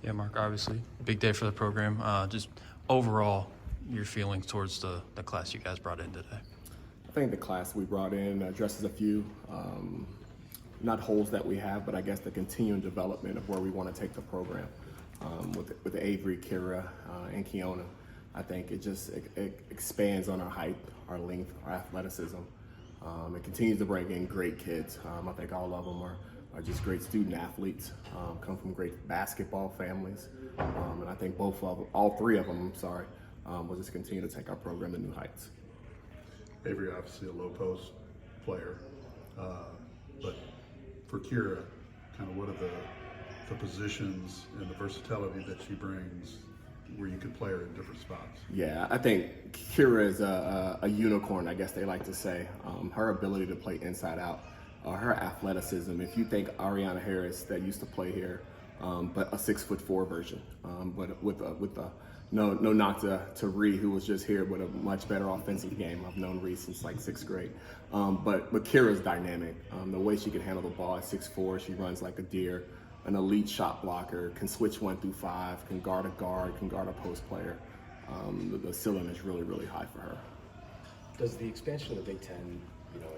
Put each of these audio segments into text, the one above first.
Yeah, Mark, obviously, big day for the program. Just overall, your feelings towards the class you guys brought in today. I think the class we brought in addresses a few, not holes that we have, but I guess the continuing development of where we want to take the program. With Avery, Kira, and Kiona, I think it expands on our height, our length, our athleticism. It continues to bring in great kids. I think all of them are just great student athletes, come from great basketball families. And I think all three of them, will just continue to take our program to new heights. Avery, obviously a low post player, but for Kira, kind of what are the positions and the versatility that she brings where you could play her in different spots? Yeah, I think Kira is a unicorn, I guess they like to say. Her ability to play inside out, her athleticism. If you think Ariana Harris that used to play here, but a 6'4" version, but with a no knock to Ree, who was just here with a much better offensive game. I've known Ree since like 6th grade. But Kira's dynamic. The way she can handle the ball at 6'4", she runs like a deer. An elite shot blocker, can switch 1 through 5, can guard a guard, can guard a post player. The ceiling is really, really high for her. Does the expansion of the Big Ten,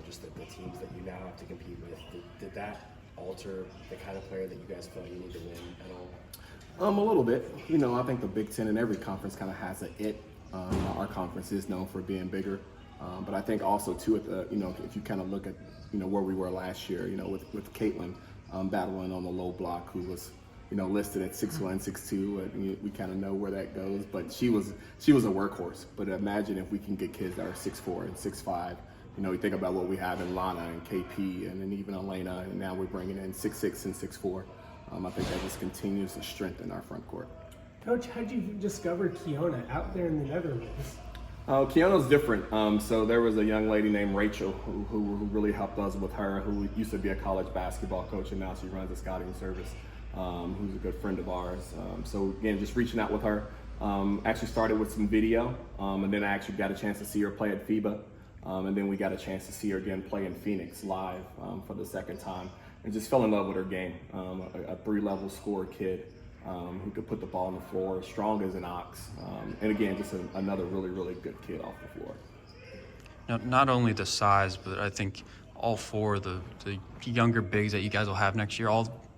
just the teams that you now have to compete with, did that alter the kind of player that you guys felt you need to win at all? A little bit. I think the Big Ten in every conference kind of has an it. Our conference is known for being bigger. But I think also too, if you kind of look at, where we were last year, with Caitlin, battling on the low block, who was, listed at 6'1", 6'2", and we kind of know where that goes. But she was a workhorse. But imagine if we can get kids that are 6'4" and 6'5". You think about what we have in Lana and KP, and then even Elena, and now we're bringing in 6'6" and 6'4". I think that just continues to strengthen our front court. Coach, how'd you discover Kiona out there in the Netherlands? Kiona's different. So there was a young lady named Rachel who really helped us with her, who used to be a college basketball coach, and now she runs a scouting service, who's a good friend of ours. So again, just reaching out with her. Actually started with some video, and then I actually got a chance to see her play at FIBA. And then we got a chance to see her again play in Phoenix live for the second time, and just fell in love with her game. A 3-level scorer kid. Who could put the ball on the floor, strong as an ox, and again, just another really, really good kid off the floor. Now, not only the size, but I think all four of the younger bigs that you guys will have next year,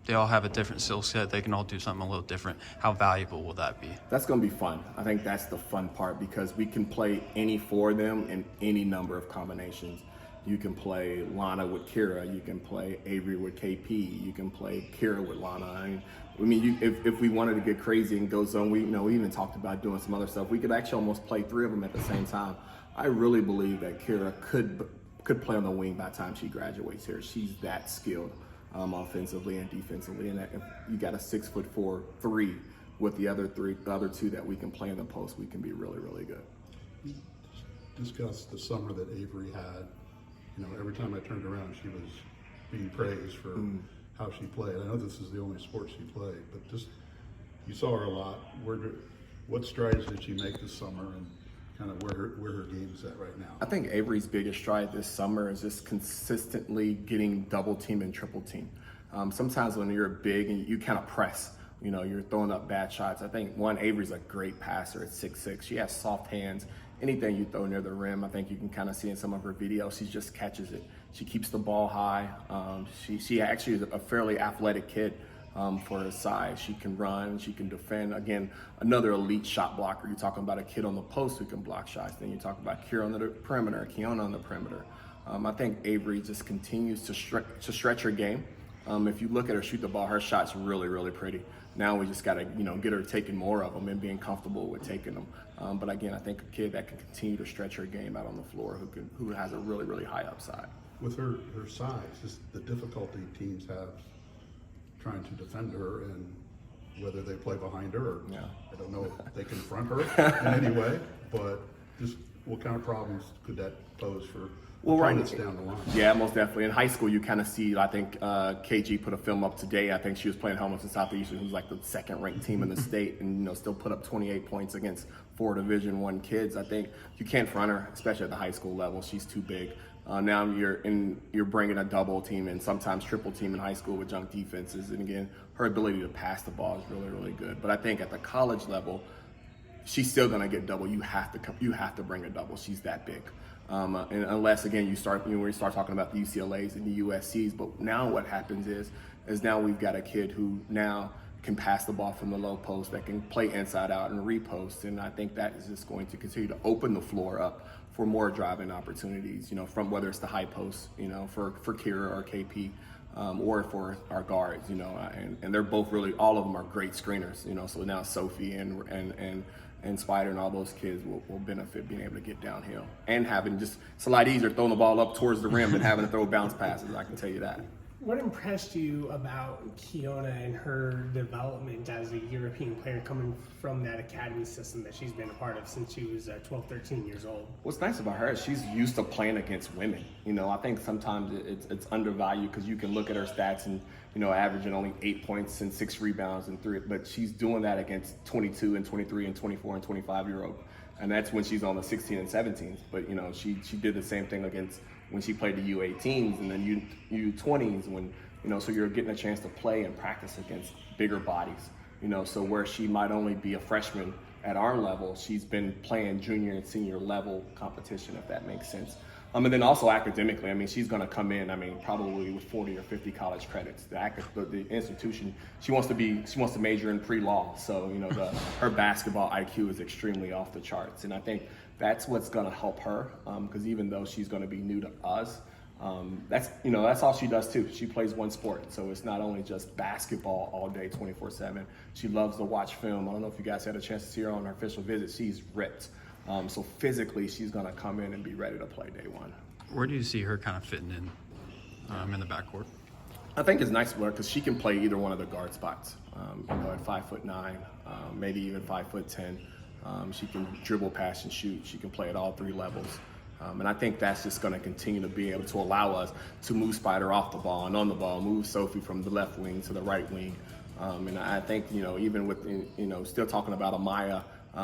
they all have a different skill set. They can all do something a little different. How valuable will that be? That's going to be fun. I think that's the fun part, because we can play any four of them in any number of combinations. You can play Lana with Kira. You can play Avery with KP. You can play Kira with Lana. If we wanted to get crazy and go zone, we even talked about doing some other stuff. We could actually almost play 3 of them at the same time. I really believe that Kira could play on the wing by the time she graduates here. She's that skilled offensively and defensively. And if you got a 6'4" 3 with the other 2 that we can play in the post, we can be really, really good. Discuss the summer that Avery had. Every time I turned around, she was being praised for how she played. I know this is the only sport she played, but just, you saw her a lot. What strides did she make this summer, and kind of where her game's at right now? I think Avery's biggest stride this summer is just consistently getting double team and triple team. Sometimes when you're big and you kind of press, you're throwing up bad shots. I think Avery's a great passer at 6'6". She has soft hands. Anything you throw near the rim, I think you can kind of see in some of her videos, she just catches it. She keeps the ball high. She actually is a fairly athletic kid for her size. She can run, she can defend. Again, another elite shot blocker. You're talking about a kid on the post who can block shots. Then you talk about Kira on the perimeter, Kiona on the perimeter. I think Avery just continues to stretch her game. If you look at her shoot the ball, her shot's really, really pretty. Now we just got to, get her taking more of them and being comfortable with taking them. But again, I think a kid that can continue to stretch her game out on the floor, who has a really, really high upside. With her size, just the difficulty teams have trying to defend her, and whether they play behind her or I don't know if they confront her in any way, but just what kind of problems could that pose for opponents down the line? Yeah, most definitely. In high school, you kind of see, I think KG put a film up today. I think she was playing Helmets Southeastern, who's like the 2nd-ranked team in the state, and still put up 28 points against 4 Division I kids. I think you can't front her, especially at the high school level. She's too big. Now you're bringing a double team and sometimes triple team in high school with junk defenses. And again, her ability to pass the ball is really, really good. But I think at the college level, she's still going to get double. You have to bring a double. She's that big. And unless, again, when you start talking about the UCLAs and the USCs. But now what happens is now we've got a kid who now can pass the ball from the low post, that can play inside out and repost. And I think that is just going to continue to open the floor up for more driving opportunities, from whether it's the high post, for Kira or KP, or for our guards, and they're both really, all of them are great screeners, so now Sophie and Spider and all those kids will benefit being able to get downhill and having it's a lot easier throwing the ball up towards the rim than having to throw bounce passes, I can tell you that. What impressed you about Kiona and her development as a European player coming from that academy system that she's been a part of since she was 12, 13 years old? What's nice about her is she's used to playing against women. I think sometimes it's undervalued because you can look at her stats and, averaging only 8 points and 6 rebounds and 3, but she's doing that against 22 and 23 and 24 and 25-year-old. And that's when she's on the 16 and 17s. But, she did the same thing against when she played the U18s and then U20s when, so you're getting a chance to play and practice against bigger bodies, so where she might only be a freshman at our level, she's been playing junior and senior level competition, if that makes sense. And then also academically, she's going to come in, probably with 40 or 50 college credits. The institution, she wants to major in pre-law. So, her basketball IQ is extremely off the charts. And I think that's what's going to help her, because even though she's going to be new to us, that's all she does too. She plays one sport. So it's not only just basketball all day, 24/7. She loves to watch film. I don't know if you guys had a chance to see her on her official visit. She's ripped. So physically, she's going to come in and be ready to play day one. Where do you see her kind of fitting in the backcourt? I think it's nice for her because she can play either one of the guard spots. At 5'9", maybe even 5'10". She can dribble, pass, and shoot. She can play at all 3 levels. And I think that's just going to continue to be able to allow us to move Spider off the ball and on the ball, move Sophie from the left wing to the right wing. And I think, even with, still talking about Amaya,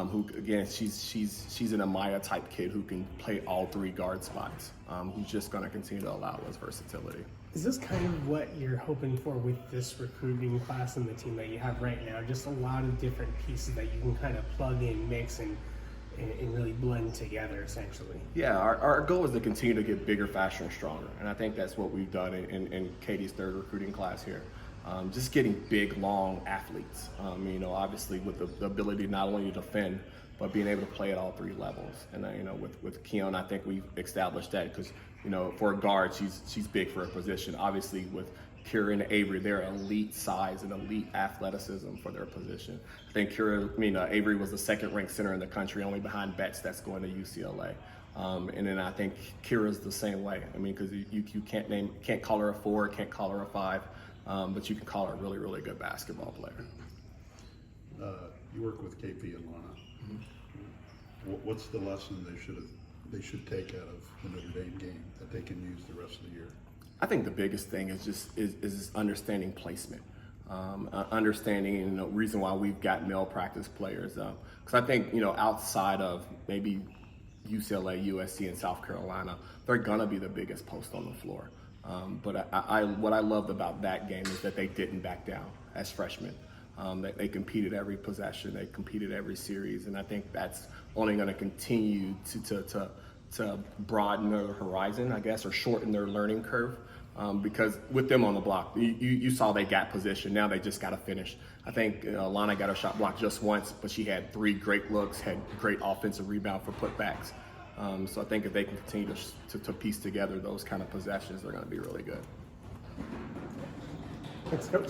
who again, she's an Amaya type kid who can play all 3 guard spots, who's just going to continue to allow us versatility. Is this kind of what you're hoping for with this recruiting class and the team that you have right now? Just a lot of different pieces that you can kind of plug in, mix, and really blend together, essentially. Yeah, our goal is to continue to get bigger, faster, and stronger. And I think that's what we've done in Katie's 3rd recruiting class here. Just getting big, long athletes, obviously with the ability not only to defend, but being able to play at all 3 levels. And, with Kiona, I think we've established that because, for a guard, she's big for her position. Obviously, with Kira and Avery, they're elite size and elite athleticism for their position. I think Avery was the 2nd-ranked center in the country, only behind Betts that's going to UCLA. And then I think Kira's the same way. Because you can't call her a 4, can't call her a 5. But you can call her a really, really good basketball player. You work with KP and Lana. Mm-hmm. What's the lesson they should take out of the Notre Dame game that they can use the rest of the year? I think the biggest thing is just understanding placement, understanding the reason why we've got male practice players. Because I think outside of maybe UCLA, USC, and South Carolina, they're gonna be the biggest post on the floor. But what I loved about that game is that they didn't back down as freshmen. They competed every possession, they competed every series, and I think that's only going to continue to broaden their horizon, I guess, or shorten their learning curve. Because with them on the block, you saw they got position. Now they just got to finish. I think Lana got her shot blocked just once, but she had 3 great looks, had great offensive rebound for putbacks. So I think if they can continue to piece together those kind of possessions, they're going to be really good. Thanks, Coach.